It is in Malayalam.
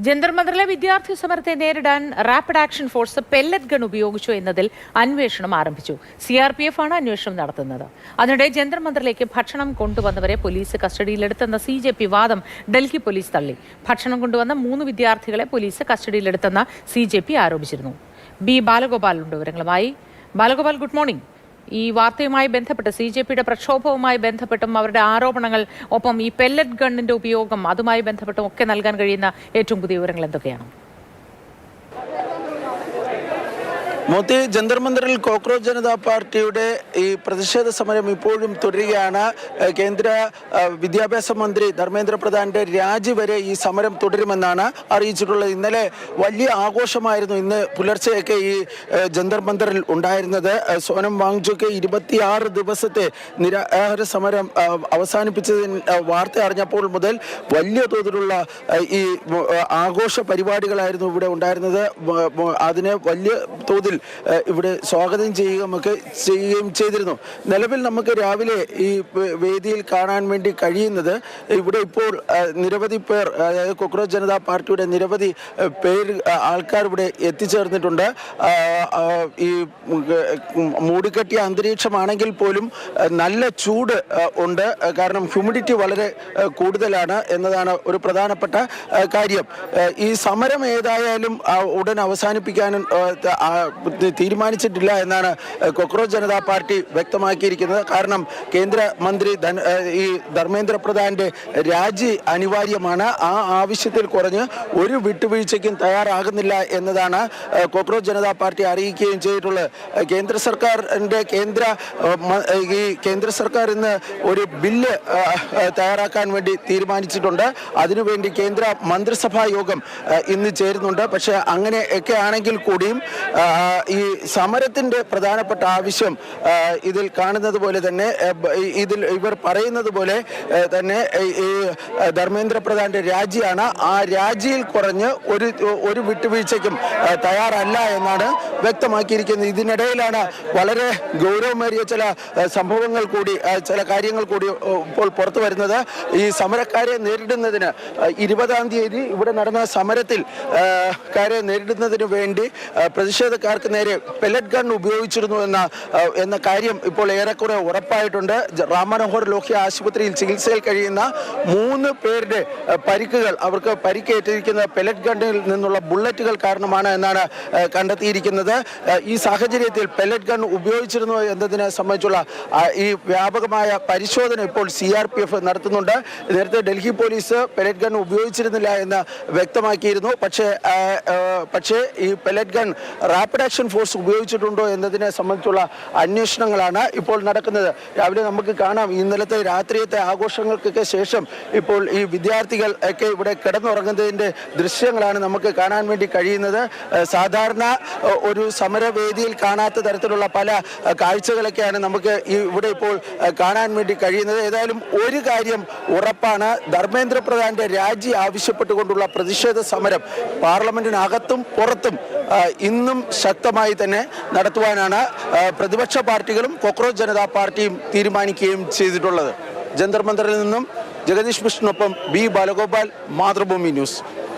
ജന്തർ മന്ദറിലെ വിദ്യാർത്ഥി സമരത്തെ നേരിടാൻ rapid action force pellet gun ഉപയോഗിച്ചു എന്നതിൽ അന്വേഷണം ആരംഭിച്ചു. CRPF ആണ് അന്വേഷണം നടത്തുന്നത്. അതിനിടെ ജന്തർ മന്ദറിലേക്ക് ഭക്ഷണം കൊണ്ടുവന്നവരെ പോലീസ് കസ്റ്റഡിയിലെടുത്തെന്ന CJP വാദം ഡൽഹി പോലീസ് തള്ളി. ഭക്ഷണം കൊണ്ടുവന്ന 3 വിദ്യാർത്ഥികളെ പോലീസ് കസ്റ്റഡിയിലെടുത്തെന്ന് CJP ആരോപിച്ചിരുന്നു. B ബാലഗോപാൽ ഉണ്ട് വിവരങ്ങളുമായി. Balagopal, good morning. ഈ വാർത്തയുമായി ബന്ധപ്പെട്ട് CJPയുടെ പ്രക്ഷോഭവുമായി ബന്ധപ്പെട്ടും അവരുടെ ആരോപണങ്ങൾ, ഒപ്പം ഈ പെല്ലറ്റ് ഗണ്ണിന്റെ ഉപയോഗം അതുമായി ബന്ധപ്പെട്ടും ഒക്കെ നൽകാൻ കഴിയുന്ന ഏറ്റവും പുതിയ വിവരങ്ങൾ എന്തൊക്കെയാണ്? മോത്തി, ജന്തർ മന്ദറിൽ കോക്രോച്ച് ജനതാ പാർട്ടിയുടെ ഈ പ്രതിഷേധ സമരം ഇപ്പോഴും തുടരുകയാണ്. കേന്ദ്ര വിദ്യാഭ്യാസ മന്ത്രി ധർമ്മേന്ദ്ര പ്രധാന്റെ രാജി വരെ ഈ സമരം തുടരുമെന്നാണ് അറിയിച്ചിട്ടുള്ളത്. ഇന്നലെ വലിയ ആഘോഷമായിരുന്നു ഇന്ന് പുലർച്ചെയൊക്കെ ഈ ജന്തർ മന്ദറിൽ ഉണ്ടായിരുന്നത്. സോനം വാങ്ചുക്ക് 26 ദിവസത്തെ നിരാഹാര സമരം അവസാനിപ്പിച്ചതിന് വാർത്ത അറിഞ്ഞപ്പോൾ മുതൽ വലിയ തോതിലുള്ള ഈ ആഘോഷ പരിപാടികളായിരുന്നു ഇവിടെ ഉണ്ടായിരുന്നത്. അതിനെ വലിയ തോതിൽ ഇവിടെ സ്വാഗതം ചെയ്യുകയും ചെയ്തിരുന്നു. നിലവിൽ നമുക്ക് രാവിലെ ഈ വേദിയിൽ കാണാൻ വേണ്ടി കഴിയുന്നത്, ഇവിടെ ഇപ്പോൾ നിരവധി പേർ, അതായത് കോക്രോച്ച് ജനതാ പാർട്ടിയുടെ നിരവധി ആൾക്കാർ ഇവിടെ എത്തിച്ചേർന്നിട്ടുണ്ട്. ഈ മൂടിക്കെട്ടിയ അന്തരീക്ഷമാണെങ്കിൽ പോലും നല്ല ചൂട് ഉണ്ട്. കാരണം ഹ്യൂമിഡിറ്റി വളരെ കൂടുതലാണ് എന്നതാണ് ഒരു പ്രധാനപ്പെട്ട കാര്യം. ഈ സമരം ഏതായാലും ഉടൻ അവസാനിപ്പിക്കാനും തീരുമാനിച്ചിട്ടില്ല എന്നാണ് കോക്രോച്ച് ജനതാ പാർട്ടി വ്യക്തമാക്കിയിരിക്കുന്നത്. കാരണം കേന്ദ്രമന്ത്രി ഈ ധർമ്മേന്ദ്ര പ്രധാന്റെ രാജി അനിവാര്യമാണ്. ആ ആവശ്യത്തിൽ കുറഞ്ഞ് ഒരു വിട്ടുവീഴ്ചയ്ക്കും തയ്യാറാകുന്നില്ല എന്നതാണ് കോക്രോച്ച് ജനതാ പാർട്ടി അറിയിക്കുകയും ചെയ്തിട്ടുള്ളത്. കേന്ദ്ര സർക്കാർ ഇന്ന് ഒരു ബില്ല് തയ്യാറാക്കാൻ വേണ്ടി തീരുമാനിച്ചിട്ടുണ്ട്. അതിനുവേണ്ടി കേന്ദ്ര മന്ത്രിസഭാ യോഗം ഇന്ന് ചേരുന്നുണ്ട്. പക്ഷേ അങ്ങനെയൊക്കെ ആണെങ്കിൽ കൂടിയും ഈ സമരത്തിന്റെ പ്രധാനപ്പെട്ട ആവശ്യം ഇതിൽ കാണുന്നത് പോലെ തന്നെ, ഇവർ പറയുന്നത് പോലെ തന്നെ ഈ ധർമ്മേന്ദ്ര പ്രധാന്റെ രാജിയാണ്. ആ രാജിയിൽ കുറഞ്ഞ് ഒരു വിട്ടുവീഴ്ചയ്ക്കും തയ്യാറല്ല എന്നാണ് വ്യക്തമാക്കിയിരിക്കുന്നത്. ഇതിനിടയിലാണ് വളരെ ഗൗരവമേറിയ ചില സംഭവങ്ങൾ കൂടി, ചില കാര്യങ്ങൾ കൂടി ഇപ്പോൾ പുറത്തു വരുന്നത്. ഈ സമരക്കാരെ നേരിടുന്നതിന് 20-ാം തീയതി ഇവിടെ നടന്ന സമരത്തിൽ നേരിടുന്നതിന് വേണ്ടി പ്രതിഷേധക്കാർക്ക് നേരെ പെല്ലറ്റ് ഗൺ ഉപയോഗിച്ചിരുന്നു എന്ന കാര്യം ഇപ്പോൾ ഏറെക്കുറെ ഉറപ്പായിട്ടുണ്ട്. റാം മനോഹർ ലോഹ്യ ആശുപത്രിയിൽ ചികിത്സയിൽ കഴിയുന്ന 3 പേരുടെ പരിക്കുകൾ, അവർക്ക് പരിക്കേറ്റിരിക്കുന്ന പെല്ലറ്റ് ഗണ്ണിൽ നിന്നുള്ള ബുള്ളറ്റുകൾ കാരണമാണ് എന്നാണ് കണ്ടെത്തിയിരിക്കുന്നത്. ഈ സാഹചര്യത്തിൽ പെല്ലറ്റ് ഗൺ ഉപയോഗിച്ചിരുന്നു എന്നതിനെ സംബന്ധിച്ചുള്ള ഈ വ്യാപകമായ പരിശോധന ഇപ്പോൾ CRPF നടത്തുന്നുണ്ട്. നേരത്തെ ഡൽഹി പോലീസ് പെല്ലറ്റ് ഗൺ ഉപയോഗിച്ചിരുന്നില്ല എന്ന് വ്യക്തമാക്കിയിരുന്നു. പക്ഷേ ഈ pellet gun rapid action force ഉപയോഗിച്ചിട്ടുണ്ടോ എന്നതിനെ സംബന്ധിച്ചുള്ള അന്വേഷണങ്ങളാണ് ഇപ്പോൾ നടക്കുന്നത്. രാവിലെ നമുക്ക് കാണാം, ഇന്നലത്തെ രാത്രിയത്തെ ആഘോഷങ്ങൾക്കൊക്കെ ശേഷം ഇപ്പോൾ ഈ വിദ്യാർത്ഥികൾ ഒക്കെ ഇവിടെ കിടന്നുറങ്ങുന്നതിൻ്റെ ദൃശ്യങ്ങളാണ് നമുക്ക് കാണാൻ വേണ്ടി കഴിയുന്നത്. സാധാരണ ഒരു സമരവേദിയിൽ കാണാത്ത തരത്തിലുള്ള പല കാഴ്ചകളൊക്കെയാണ് നമുക്ക് ഇവിടെ ഇപ്പോൾ കാണാൻ വേണ്ടി കഴിയുന്നത്. ഏതായാലും ഒരു കാര്യം ഉറപ്പാണ്, ധർമ്മേന്ദ്ര പ്രധാന്റെ രാജി ആവശ്യപ്പെട്ടുകൊണ്ടുള്ള പ്രതിഷേധ സമരം പാർലമെന്റിനകത്തും പുറത്തും ഇന്നും ശക്തമായി തന്നെ നടത്തുവാനാണ് പ്രതിപക്ഷ പാർട്ടികളും കോക്രോച്ച് ജനതാ പാർട്ടിയും തീരുമാനിക്കുകയും ചെയ്തിട്ടുള്ളത്. ജന്തർ മന്ദറിൽ നിന്നും ജഗദീഷ് മിശ്രനൊപ്പം B ബാലഗോപാൽ, മാതൃഭൂമി ന്യൂസ്.